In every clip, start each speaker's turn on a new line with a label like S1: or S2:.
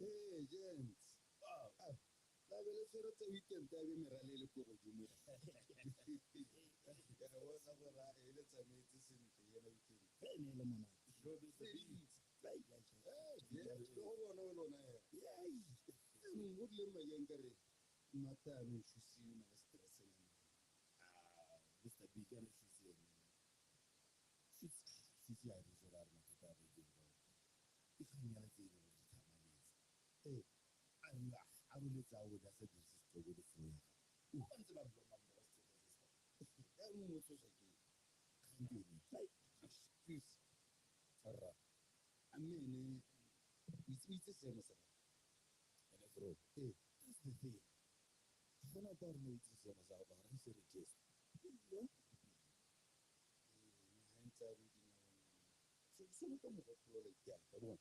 S1: Hey, gents. Wow. La be le tshwere tsa weekend ya be merale le go godimo. Ya bona gore e le tsamaetse sentle yena weekend.
S2: Ne le mona.
S1: Road is the beat. Yes, go bona lona ya.
S2: Yay.
S1: Go le mayeng ka re mata no shusi na stress ya.
S2: Mr. Big and shusi. Sisi ya re zora re mata ba ke go. Ikanyala tse le go tsamaya. Allah, I will let out that this is for the phone. Who wants to have a number of things? I don't know what to say. Like, excuse.
S1: I mean, it's the same as
S2: And I throw, hey, that's the thing. When I don't know it's the same as our answer it is. Yeah.
S1: So we come up with like that. But one,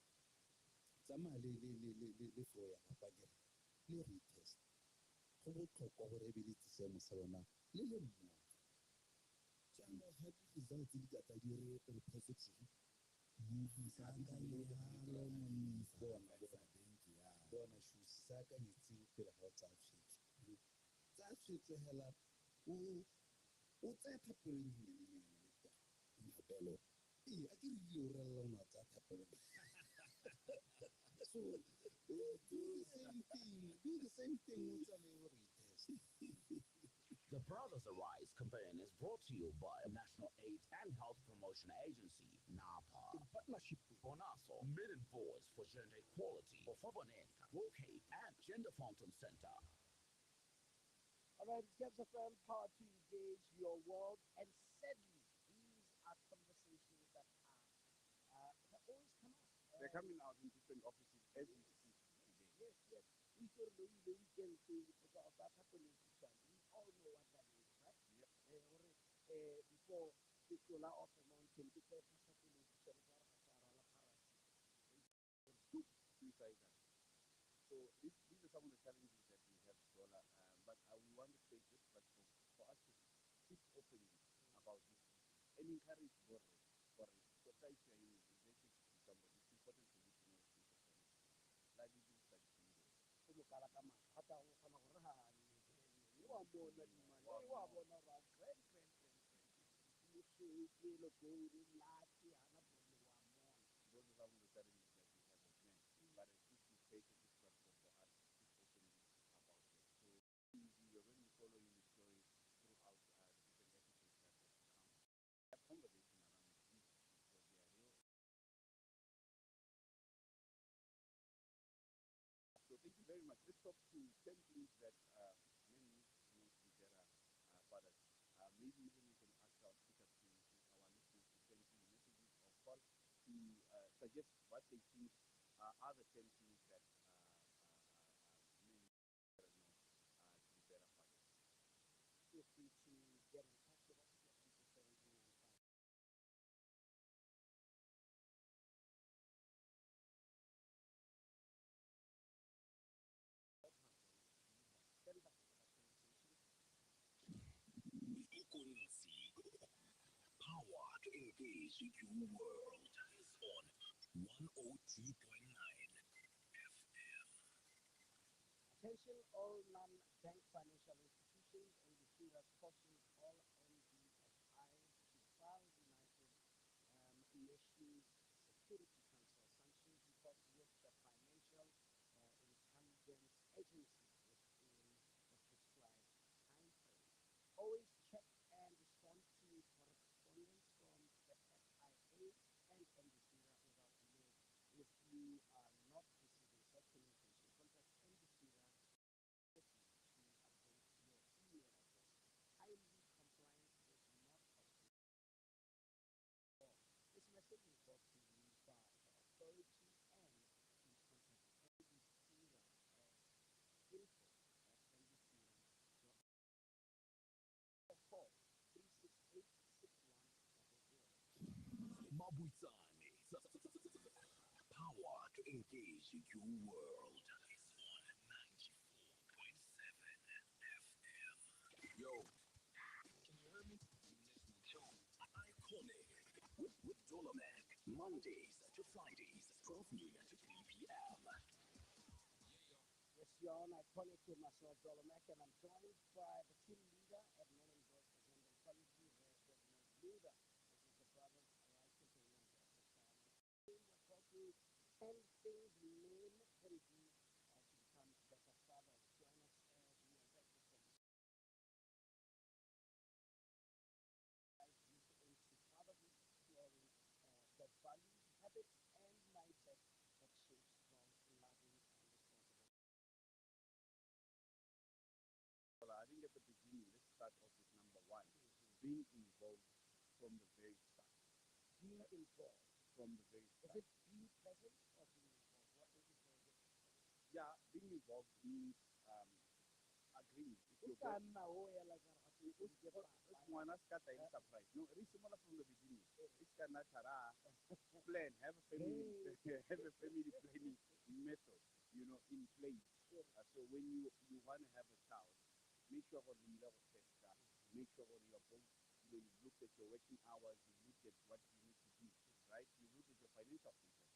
S1: some are the floor and a le retest go botlhokwa gore e be le tsemo sa lona le le mmoja jaanong ga di-results di ka tla di re positive bona shoes sa ka itse pele ga o tsaya tshwetso tsaya tshwetso hela o tsaya thapelo e nnyane thapelo ee a ke rile o relela o ne wa tsaya thapelo so do the same thing o tsamaye gore itest.
S3: The Brothers Arise campaign is brought to you by National Aid and Health Promotion Agency, NAPA, in partnership with Bonaso, Million Voice for Gender Equality, Ofabonenka, Brocade, and Gender Fountain Center.
S4: All right, it's Gaps FM, power to engage your world, and sadly, these are conversations that always come up.
S5: They're coming out in different offices as we speak today.
S4: Yes. We thought the weekend thing because that happening to some. We all know what that is, right?
S5: Yep.
S4: Before they go out of the mountain, before happening to some,
S5: Suicide. So these are some of the challenges that we have, Zola. But we want to say this, but for us to speak openly about this and encourage for society and relationship to somebody, it's important for you to know this information. Like we do study today.
S4: Como kala kama hata kama raha ni wa bona di man ni wa bona ra grand ni so ni lo go ni lati ana bona wa mon
S5: those are some of the challenges that we have as men. But at least we take this platform for us to speak openly about it. So you're going to be following the story throughout different episodes that have come. That conversation around this because they are real. So thank you very much. Let's talk to 10 things that men need to know to be better fathers. Maybe even we can ask our speakers to our listeners to send in messages or call to suggest what they think are the 10 things that men need to know to be better fathers.
S4: feel free to get in touch with us at 1795.
S3: Power to engage your world is on 102.9 FM.
S4: Attention all non-bank financial institutions and the serious cautions all NBFI to file United Nations Security Council sanctions because with the financial intelligence agencies within the prescribed time frame. Always check and respond to correspondence from the FIA and NBCRA without delay. If you are not receiving such communication, contact NBCRA to update your email address. Timely compliance is not optional. This message is brought to you by the authority and please contact NBCRA at info@nbcra.org. Call 368-6100.
S3: Mabuitsane. Power to engage your world is on 94.7 FM. Yo, can you hear me? Yo, Iconic with Dolomac. Mondays to Fridays, 12 noon to 3 p.m.
S4: John. I connect with myself, Dolomac, and I'm joined by the team leader at Men and Boys Agenda Quality, Desmond Lunga. This is the Brothers Arise campaign on Justice Channel. 10 things men can do to become better fathers. Join us as we unpack this into fatherhood, exploring the values, habits, and mindset that shapes strong, loving, and responsible.
S5: Well, I think at the beginning, let's start off with number one, being involved from the very start.
S4: Being involved.
S5: From the very
S4: Is
S5: start.
S4: it being present or being involved? What would you say is it?
S5: Yeah, being involved means agreeing. If
S4: It's
S5: you're very, one has got a surprise. No, it's similar from the beginning. It's gonna plan, have a family, have a family planning method, in place. So when you want to have a child, make sure you have a test car, make sure you are both, you look at your working hours, you look at what you need to do, right? You look at your financial freedom,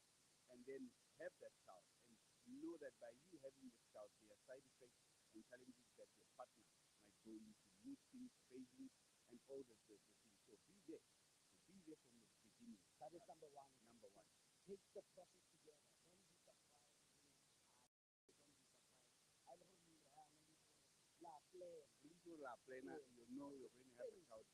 S5: and then have that child, and you know that by you having this child, there are side effects and challenges that your partner might go into, mood things, cravings, and all the things. So be there. So be there from the beginning.
S4: That is number one.
S5: Number one.
S4: Take the process together. Don't be surprised. Don't be surprised. I don't need la plan.
S5: Into la plena, you know you're going to have a child.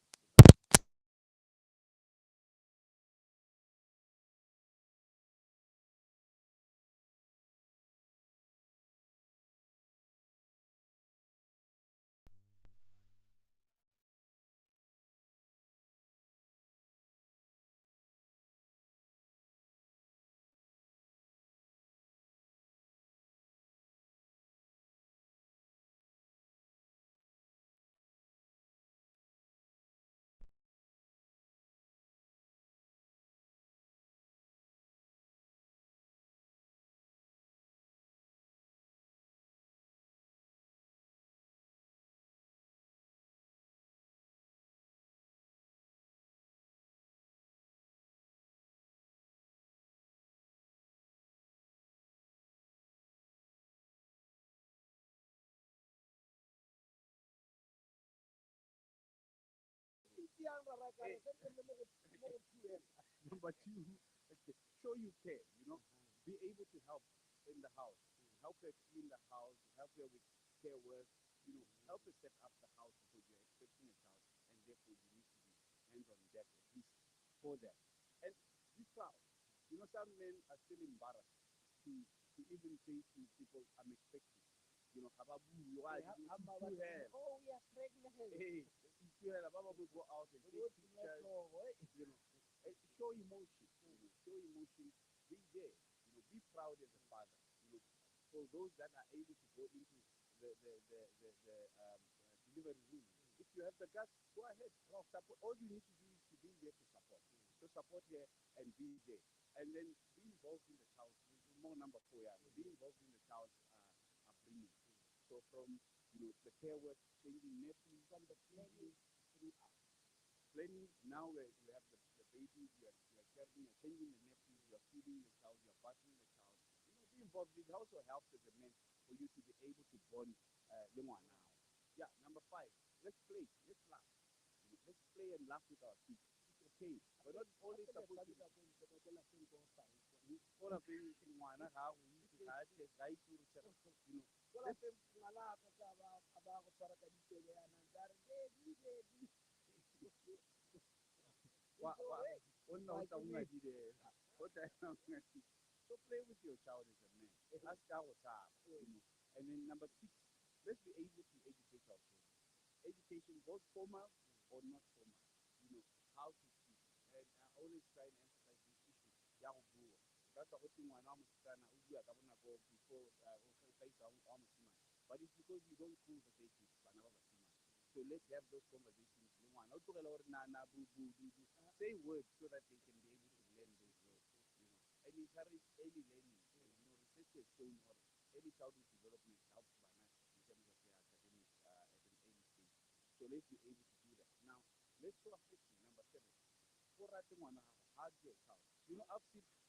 S5: Number two, okay, show you care, be able to help in the house, help her clean the house, help her with care work, help her set up the house because you're expecting a child, and therefore you need to be hands on deck at least for that. And be proud. Some men are still embarrassed to even say to people, I'm expecting. Hababu, you are
S4: Oh, we are pregnant.
S5: hey, Baba will go out and take pictures, and show emotion, show emotion, be there, be proud as a father. For those that are able to go into the delivery room, if you have the guts, go ahead. Support. All you need to do is to be there to support. So support here and be there. And then be involved in the child's, more number four, yeah, be involved in the child's upbringing. So from, the care work, changing nappies, from the planning throughout. Planning, now you have the baby, you're carrying, you're changing the nappies, you're feeding the child, you're bathing the child. Be involved. It also helps as a man for you to be able to bond now. Yeah, number five, let's play, let's laugh. Let's play and laugh with our kids. It's okay. We're not always supposed to all of them how we used to have this right to so play with your child as a man. Ask our child, And then number six, let's be able to educate our children. Education, both formal or not formal. How to speak. And I always try and emphasize this issue. That's what before but it's because you don't conversate with so let's have those conversations. Say words so that they can be able to learn those words. And encourage early learning. Research has shown early childhood development helps by much in terms of their academic at an early stage. So let's be able to do that. Now, let's show affection. Number seven. Hug your child.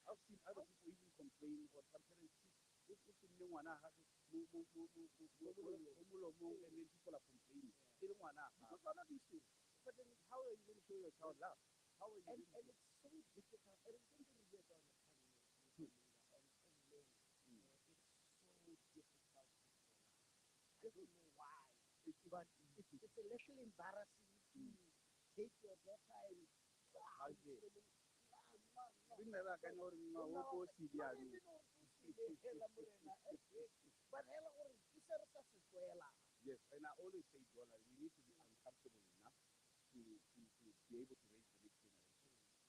S5: I've seen other people even complain or some parents sit. molomong, and then people are complaining. They don't want to. Because you're not used to it. But then how are you going to show your child love? How are you
S4: And
S5: going to
S4: it's so difficult. And it's going to be about the time. It's so difficult. I don't know why. But it's a little embarrassing to take your daughter and but
S5: yes, and I always say, Jola, we need to be uncomfortable enough to be able to raise the next generation.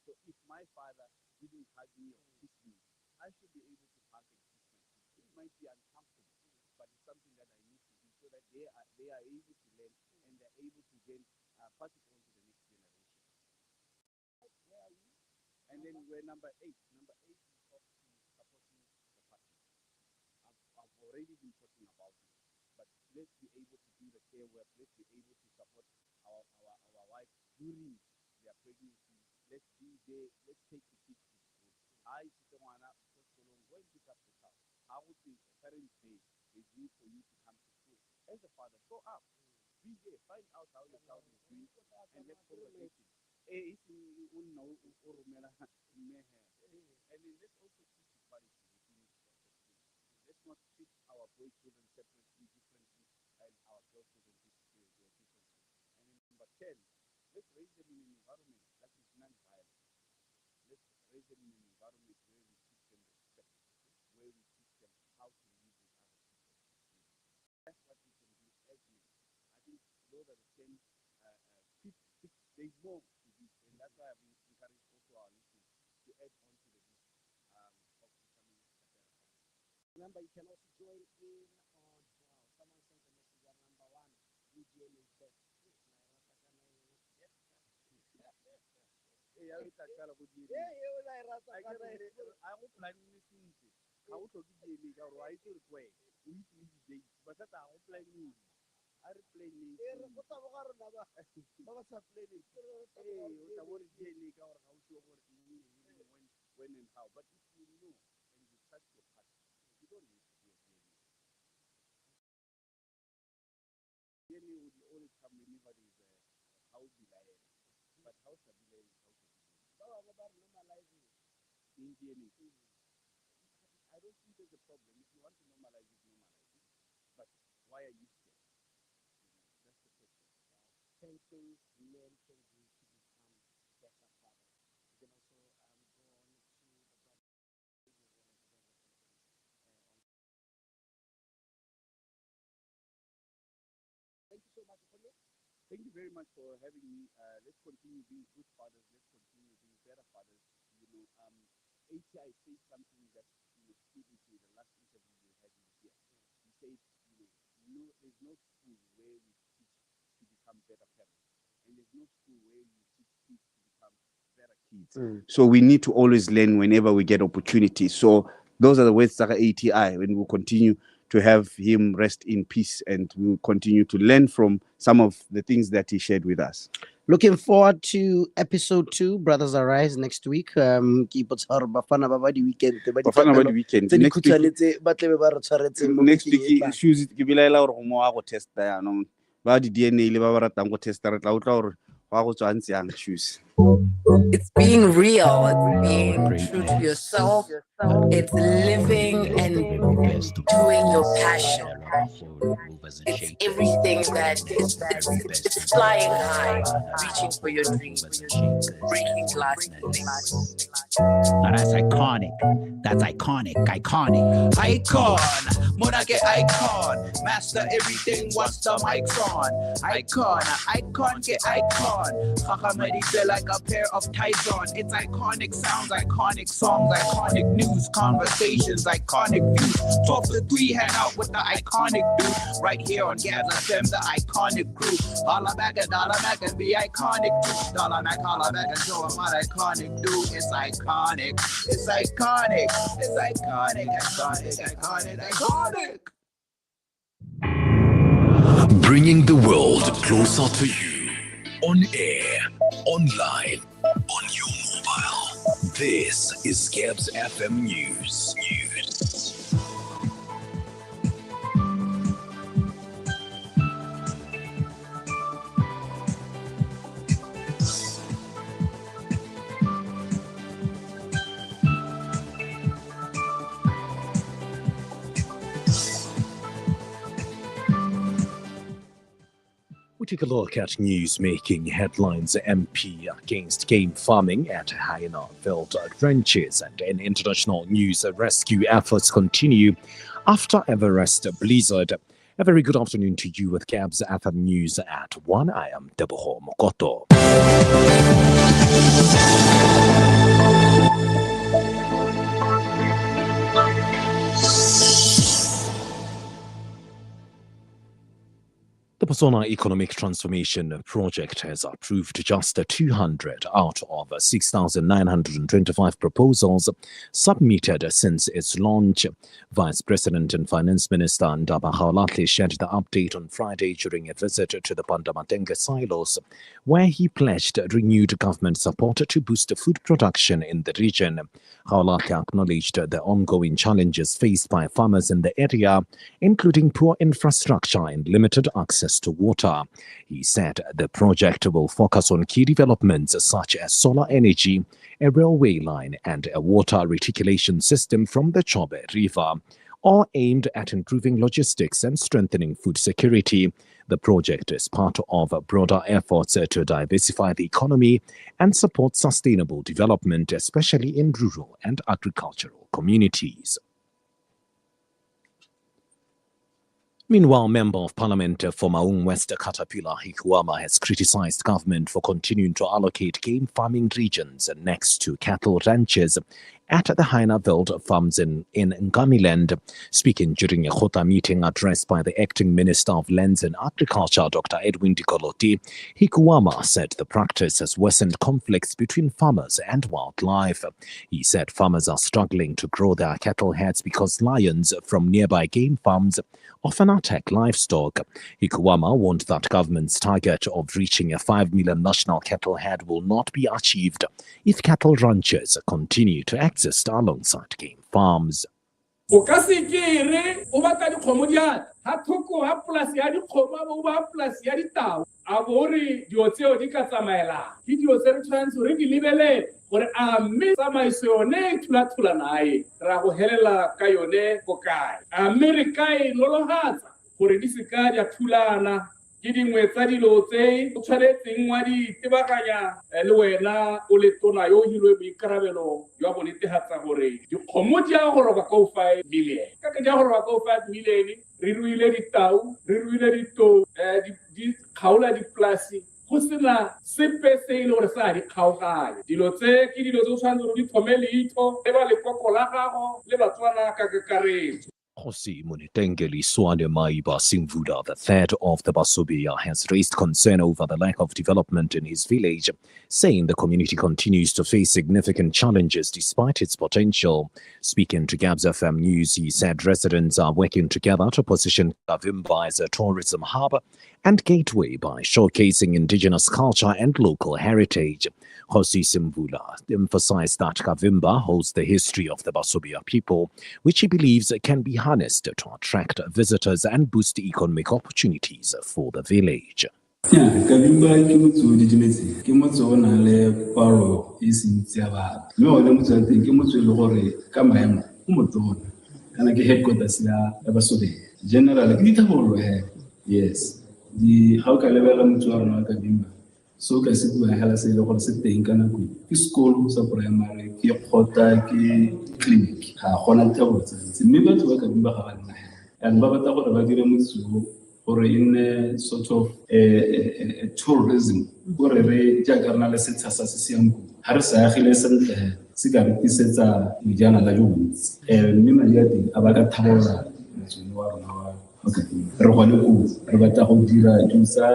S5: So if my father didn't hug me or kiss me, I should be able to hug and kiss my kids. It might be uncomfortable, but it's something that I need to do so that they are able to learn and they're able to then pass it on to the next generation. And then we're number 8. Number 8 is off to supporting the partner. I've already been talking about it, but let's be able to do the care work. Let's be able to support our wives during their pregnancy. Let's be there. Let's take the kids to school. I don't want to go and pick up the child. How would the parents say there's need for you to come to school? As a father, show up. Be there. Find out how your child is doing and let's conversate. And then let's also teach equality within the school. Let's not treat our boy children separately, differently, and our girl children differently. And then number 10, let's raise them in an environment that is non-violent. Let's raise them in an environment where we teach them respect, where we teach them how to live with other people. That's what we can do as men. I think those are the 10 tips. There's more to this, and that's why I've encouraged also our listeners to add on to the list of becoming a better father.
S4: Remember, you can also join in on, someone sent a message at number 1, UGM is best.
S5: I go planning this thing. I would talk to you or I told you we need to leave the date, but that I planning. I planning. When and how. But if you know and you trust your partner, you don't need to do a DNA. DNA would always come whenever there is a house delay. But house delay is how to do.
S4: Normalizing
S5: in DNA. I don't think there's a problem. If you want to normalize it, normalize it. But why are you scared? That's the question.
S4: 10 things men can do to become better fathers. You can also go on to the Thank you so much for coming.
S5: Thank you very much for having me. Let's continue being good fathers. Let's continue being better fathers. ATI said something that stood with me the last interview we had here. He said, there's no school where we teach to become better parents, and there's no school where you teach kids to become better kids. So we need to always learn whenever we get opportunities. So those are the words that are ATI, and we'll continue to have him rest in peace, and we'll continue to learn from some of the things that he shared with us.
S4: Looking forward to episode 2, Brothers Arise, next week. Keep it Bafana Baba the weekend.
S5: Bafana weekend. Next week, shoes ke bilaela gore go mo a go testa yaanong ba di DNA le ba ba ratang go testa re tla utla gore wa go tswa ntse yang shoes.
S6: It's being real. It's being true to yourself. It's living and doing your passion. It's everything that it's flying high, reaching for your dreams, breaking glass.
S3: Now that's iconic. That's iconic. Iconic. Icon. Monarchy icon. Master everything once the mic's on. Icon. Get icon. Hakamadi feel like a pair of tights on. It's iconic sounds, iconic songs, iconic news, conversations, iconic views. 12 to 3, hang out with the iconic dude. Right here on Gaz FM, the iconic crew. Holla back and be iconic too. Dollar back and show 'em what iconic do. It's iconic. It's iconic. It's iconic. Iconic.
S7: Bringing the world closer to you. On air, online, on your mobile. This is Gabs FM News. take a look at news making headlines. MP against game farming at Haina-Veld ranches, and in international news, rescue efforts continue after Everest blizzard. A very good afternoon to you with Gabs FM News at 1. I am Deboho Mokoto. The Botswana Economic Transformation Project has approved just 200 out of 6,925 proposals submitted since its launch. Vice President and Finance Minister Ndaba Haolatle shared the update on Friday during a visit to the Pandamatenge silos, where he pledged renewed government support to boost food production in the region. Haolatle acknowledged the ongoing challenges faced by farmers in the area, including poor infrastructure and limited access to water. He said the project will focus on key developments such as solar energy, a railway line, and a water reticulation system from the Chobe River, all aimed at improving logistics and strengthening food security. The project is part of broader efforts to diversify the economy and support sustainable development, especially in rural and agricultural communities. Meanwhile, Member of Parliament for Maung West Caterpillar Hikuama has criticized government for continuing to allocate game farming regions next to cattle ranches at the Haina-Veld farms in Ngamiland. Speaking during a Khota meeting addressed by the Acting Minister of Lands and Agriculture, Dr. Edwin Dikoloti, Hikuama said the practice has worsened conflicts between farmers and wildlife. He said farmers are struggling to grow their cattle herds because lions from nearby game farms often attack livestock. Hikuama warned that government's target of reaching a 5 million national cattle herd will not be achieved if cattle ranchers continue to exist alongside game farms.
S8: Abori dioteo di katsamaela ke dio se re tshwanetse re di lebele gore a mme tsamaiso yone thula nae ra go helela ka yone go kae a mme re kae nologatsa gore di se ka di a thulana ke dingwe tsa dilo tse o tshwanetseng wa di tebaganya le wena o le tona yo hilwe boikarabelo jwa go netefatsa gore dikgomo di a go roba ka 5 million ka ke di a go roba ka 5 million re ruile ditau re ruile ditou di kgaola diplasi go sena sepe se ile gore sa di kgaogane dilo tse ke dilo tse o tshwanetse go di thome leitho le ba lekoko la gago le batswana ka kakaretso.
S7: Hosi Munitengeli Swane Maiba Simvuda, the third of the Basobia, has raised concern over the lack of development in his village, saying the community continues to face significant challenges despite its potential. Speaking to Gabs FM News, he said residents are working together to position Kavimba as a tourism hub and gateway by showcasing indigenous culture and local heritage. Hosi Simvula emphasized that Kavimba holds the history of the Basobia people, which he believes can be harnessed to attract visitors and boost economic opportunities for the village.
S9: Kavimba ke motho di dimetse ke motho o na le paro e sentse ya batho mme o le motho a teng ke motho le gore ka maemo o motona kana ke headquarters ya Basobia general ke dithabolo yes di how ka lebela motho wa rona Kavimba so ka se bua hala se le gore se teng kana go ke school sa primary ke khota ke clinic ha gona tabo tse mme batho ba Kavimba ga ba nna and ba batla gore ba dire motho or in sort of tourism gore re jaaka rena le setsha sa se siamgo ha re sa agile sentle se ka re tisetsa dijana la jontsi mme madi a teng a ba ka thabola motho wa rona wa okay re gone go re batla go dira tsa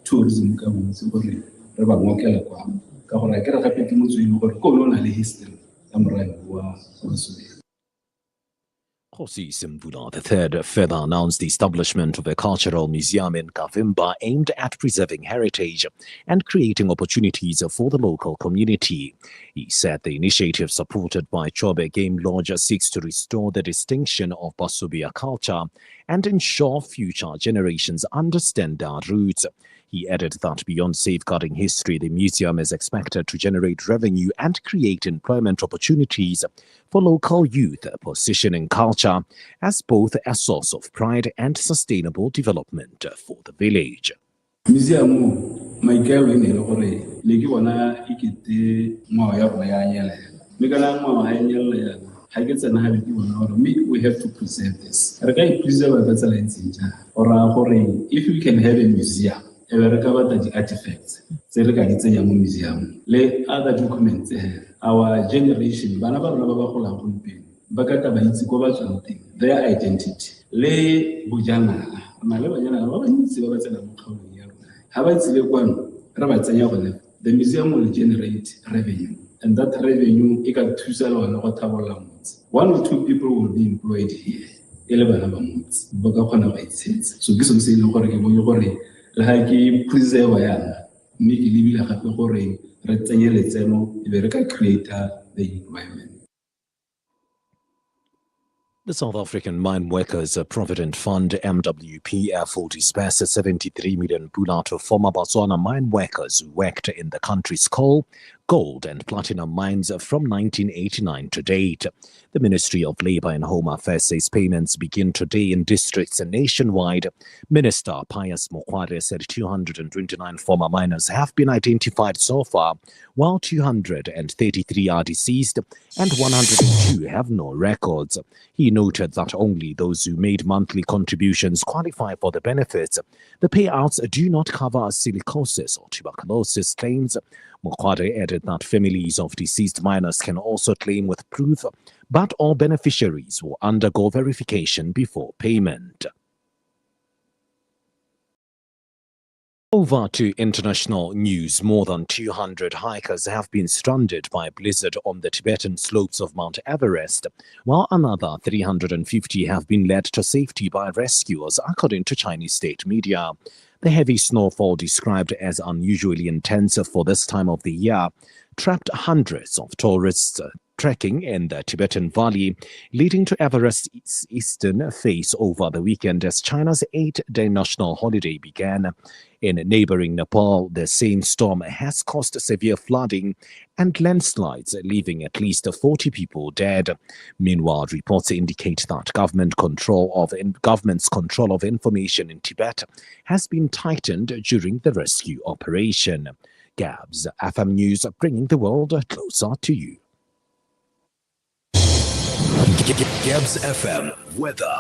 S9: tourism ka bontsi gore re ba ngokela kwa ka gore ke re gape ke motho ile gore ko nona le history ya morago wa Basobia.
S7: Hosi Simvula III further announced the establishment of a cultural museum in Kavimba aimed at preserving heritage and creating opportunities for the local community. He said the initiative, supported by Chobe Game Lodge, seeks to restore the distinction of Basobia culture and ensure future generations understand their roots. He added that beyond safeguarding history, the museum is expected to generate revenue and create employment opportunities for local youth, positioning culture as both a source of pride and sustainable development for the village.
S9: museum maikaelo e ne le gore le ke bona e kete ngwao ya rona ya nyelela mme kana ngwao ha e nyelela yana ha ke tsena ha ke bona gore we have to preserve this re ka e preserve ka tsela e ntseng jang ora gore if we can have a museum e be re ka batla di-artifacts tse re ka di tsenya mo museum le other documents our generation bana ba rona ba ba golang gompieno ba ka taba itse ko ba tswang teng their identity le bojanala na le banyana ba bantsi ba ba tsena mo kgaolong ya rona ha ba tsile kwano re ba tsenya gone the museum will generate revenue and that revenue e ka thusa le wena go thabolla motse 1 or 2 people will be employed here e le bana ba motse ba ka kgona ba itshetsa so ke se ile gore ke bone gore le ha ke preserve yana mme ke lebile gape gore re tsenye letseno e be re ka creator the environment.
S7: The South African Mine Workers Provident Fund MWP airfold dispersed 73 million pula to former Botswana mine workers who worked in the country's coal, gold and platinum mines from 1989 to date. The Ministry of Labour and Home Affairs says payments begin today in districts nationwide. Minister Pius Mokware said 229 former miners have been identified so far, while 233 are deceased and 102 have no records. He noted that only those who made monthly contributions qualify for the benefits. The payouts do not cover silicosis or tuberculosis claims. Mokware added that families of deceased miners can also claim with proof, but all beneficiaries will undergo verification before payment. Over to international news. More than 200 hikers have been stranded by a blizzard on the Tibetan slopes of Mount Everest, while another 350 have been led to safety by rescuers, according to Chinese state media. The heavy snowfall, described as unusually intense for this time of the year, trapped hundreds of tourists trekking in the Tibetan Valley, leading to Everest's eastern face over the weekend as China's 8-day national holiday began. In neighboring Nepal, the same storm has caused severe flooding and landslides, leaving at least 40 people dead. Meanwhile, reports indicate that government's control of information in Tibet has been tightened during the rescue operation. Gabs, FM News, bringing the world closer to you.
S3: Gabs FM weather.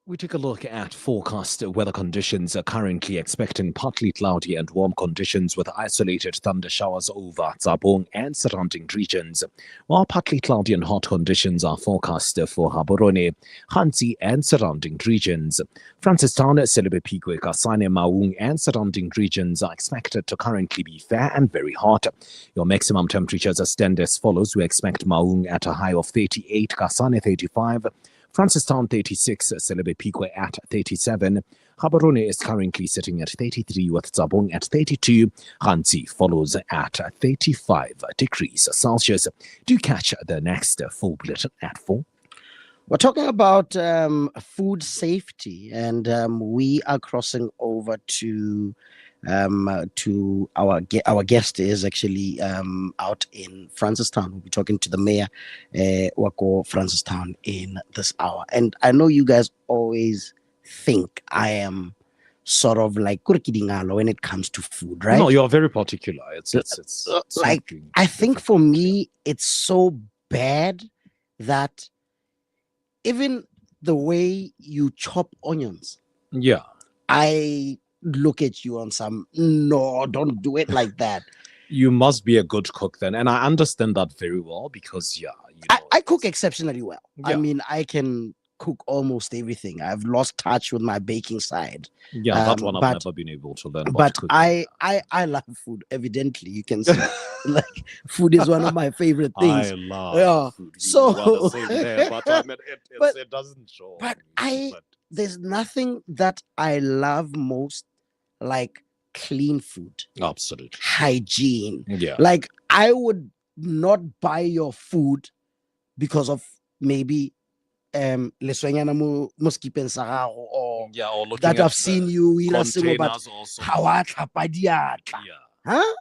S7: We take a look at forecast weather conditions. Currently expecting partly cloudy and warm conditions with isolated thunder showers over Tsabong and surrounding regions, while partly cloudy and hot conditions are forecast for Gaborone, Hansi and surrounding regions. Francistown, Selebe-Peakwe, Kasane, Maung and surrounding regions are expected to currently be fair and very hot. Your maximum temperatures stand as follows. We expect Maung at a high of 38, Kasane 35, Francistown 36, Selebe-Peakwe at 37. Gaborone is currently sitting at 33 with Tsabong at 32. Hansi follows at 35 degrees Celsius. Do catch the next full bulletin at 4.
S4: We're talking about food safety, and we are crossing over to our guest is actually out in Francistown. We'll be talking to the mayor, Wako Francistown, in this hour. And I know you guys always think I am sort of like kurikidingalo when it comes to food, right?
S7: No, you're very particular. It's
S4: like, I think for me, it's so bad that even the way you chop onions,
S7: yeah,
S4: I look at you on some, no, don't do it like that.
S7: You must be a good cook then. And I understand that very well because, yeah. You know,
S4: I cook exceptionally well.
S7: Yeah.
S4: I mean, I can cook almost everything. I've lost touch with my baking side.
S7: Yeah, that one I've never been able to learn.
S4: But I love food, evidently. You can see, like, food is one of my favorite things.
S7: I love food.
S4: So,
S7: there, but I mean, it doesn't show.
S4: But there's nothing that I love most like clean food.
S7: Absolutely.
S4: Hygiene.
S7: Yeah.
S4: Like, I would not buy your food because of maybe or that I've seen you eat
S7: containers also.
S4: Huh?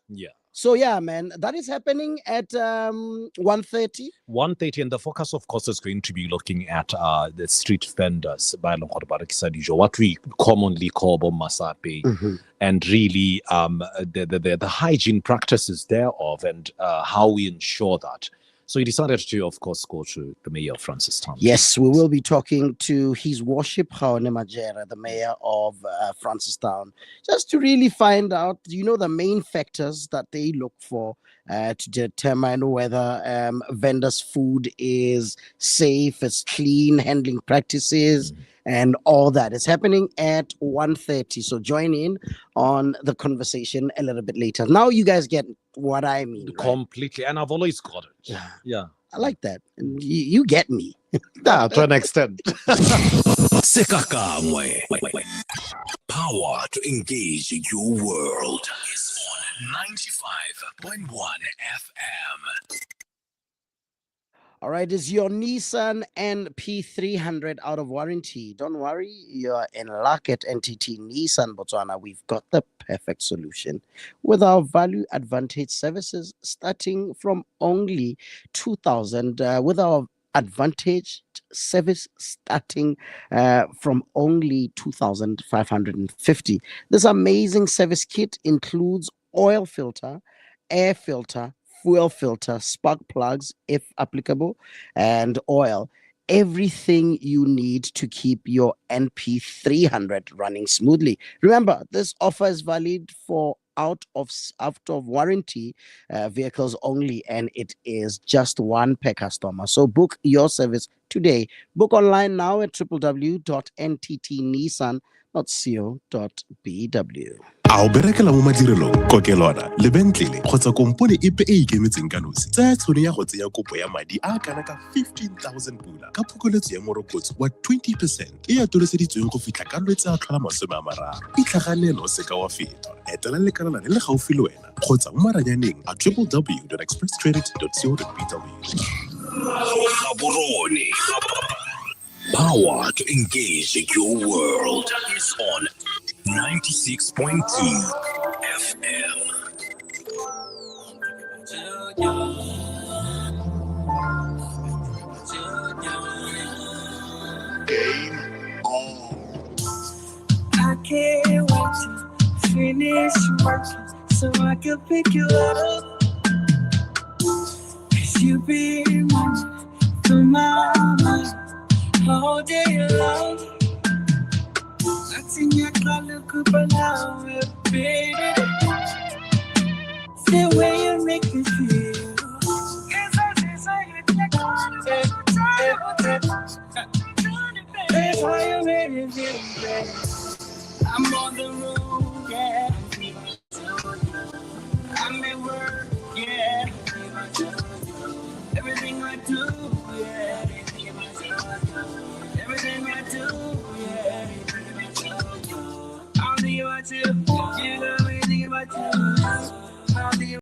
S7: Yeah.
S4: So yeah, man, that is happening at 1:30.
S7: 1:30, and the focus, of course, is going to be looking at the street vendors, what we commonly call masape, and really the hygiene practices thereof, and how we ensure that. So he decided to, of course, go to the mayor of Francistown.
S4: Yes, we will be talking to His Worship Haone Majera, the mayor of Francistown, just to really find out, the main factors that they look for to determine whether vendors' food is safe, it's clean, handling practices, and all that. It's happening at 1:30. So join in on the conversation a little bit later. Now you guys get what I mean, right?
S7: Completely, and I've always got it. Yeah.
S4: I like that. And you get me.
S7: To an extent.
S3: Sekakamwe. Power to engage your world is on 95.1 FM.
S4: All right, is your Nissan NP300 out of warranty? Don't worry, you're in luck at NTT Nissan Botswana. We've got the perfect solution with our value advantage services starting from only 2,000. With our advantage service starting from only 2,550. This amazing service kit includes oil filter, air filter, fuel filter, spark plugs, if applicable, and oil. Everything you need to keep your NP300 running smoothly. Remember, this offer is valid for out of warranty vehicles only, and it is just one per customer. So book your service today. Book online now at www.nttnissan.co.bw.
S10: a o berekela mo madirelong kokelwana lebentlele kgotsa kompone epe e ikemetseng ka nosi tsaya tšhono ya go tsenya kopo ya madi a kana ka 15,000 pula ka phokoletso ya morokotso wa 20% e atoloseditsweng go fitlha ka lwetse a tlhola 30. Itlhaganelo se ka wa feta etela lekalana le le gaufi le wena kgotsa mo maranyaneng a www.expresstraded.co.bw.
S3: Power to engage your world is on 96.2 FM. Game on.
S11: I can't wait to finish working so I can pick you up. 'Cause you've been running through my mind all day long. Nothing I can look up and now, baby. The way you make me feel. That's why you made me feel bad. I'm on the road, yeah. I'm at work, yeah. Everything I do, yeah.